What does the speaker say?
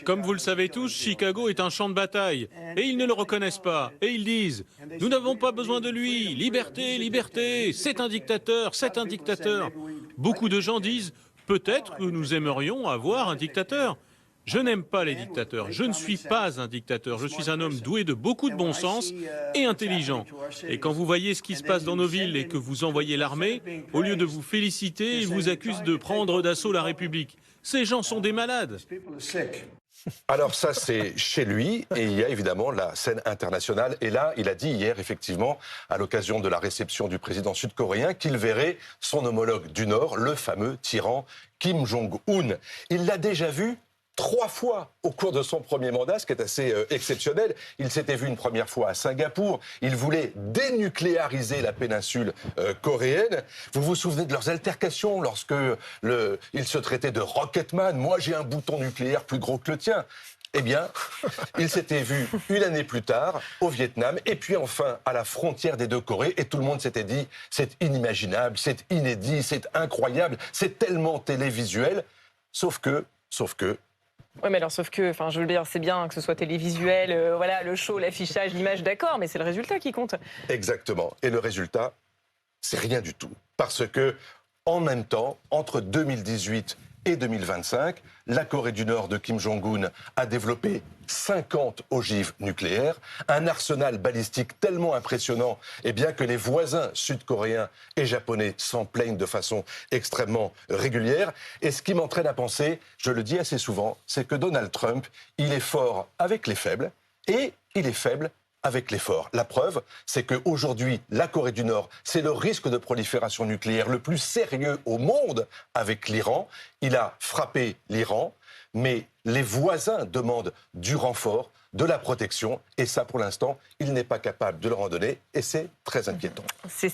Comme vous le savez tous, Chicago est un champ de bataille. Et ils ne le reconnaissent pas. Et ils disent « Nous n'avons pas besoin de lui. Liberté, liberté. C'est un dictateur, c'est un dictateur. » Beaucoup de gens disent « Peut-être que nous aimerions avoir un dictateur. » Je n'aime pas les dictateurs. Je ne suis pas un dictateur. Je suis un homme doué de beaucoup de bon sens et intelligent. Et quand vous voyez ce qui se passe dans nos villes et que vous envoyez l'armée, au lieu de vous féliciter, ils vous accusent de prendre d'assaut la République. Ces gens sont des malades. Alors ça, c'est chez lui, et il y a évidemment la scène internationale. Et là, il a dit hier, effectivement, à l'occasion de la réception du président sud-coréen, qu'il verrait son homologue du Nord, le fameux tyran Kim Jong-un. Il l'a déjà vu 3 fois au cours de son premier mandat, ce qui est assez exceptionnel. Il s'était vu une première fois à Singapour. Il voulait dénucléariser la péninsule coréenne. Vous vous souvenez de leurs altercations lorsque il se traitait de Rocketman. Moi, j'ai un bouton nucléaire plus gros que le tien. Eh bien, il s'était vu une année plus tard au Vietnam et puis enfin à la frontière des deux Corées et tout le monde s'était dit c'est inimaginable, c'est inédit, c'est incroyable, c'est tellement télévisuel. Sauf que... Oui, mais alors, sauf que, enfin, je veux dire, c'est bien que ce soit télévisuel, voilà, le show, l'affichage, l'image, d'accord, mais c'est le résultat qui compte. Exactement. Et le résultat, c'est rien du tout. Parce que, en même temps, entre 2018 et 2025, la Corée du Nord de Kim Jong-un a développé 50 ogives nucléaires, un arsenal balistique tellement impressionnant, et bien que les voisins sud-coréens et japonais s'en plaignent de façon extrêmement régulière. Et ce qui m'entraîne à penser, je le dis assez souvent, c'est que Donald Trump, il est fort avec les faibles et il est faible avec les forts. La preuve, c'est qu'aujourd'hui, la Corée du Nord, c'est le risque de prolifération nucléaire le plus sérieux au monde avec l'Iran. Il a frappé l'Iran, mais les voisins demandent du renfort, de la protection, et ça, pour l'instant, il n'est pas capable de leur en donner, et c'est très inquiétant. C'est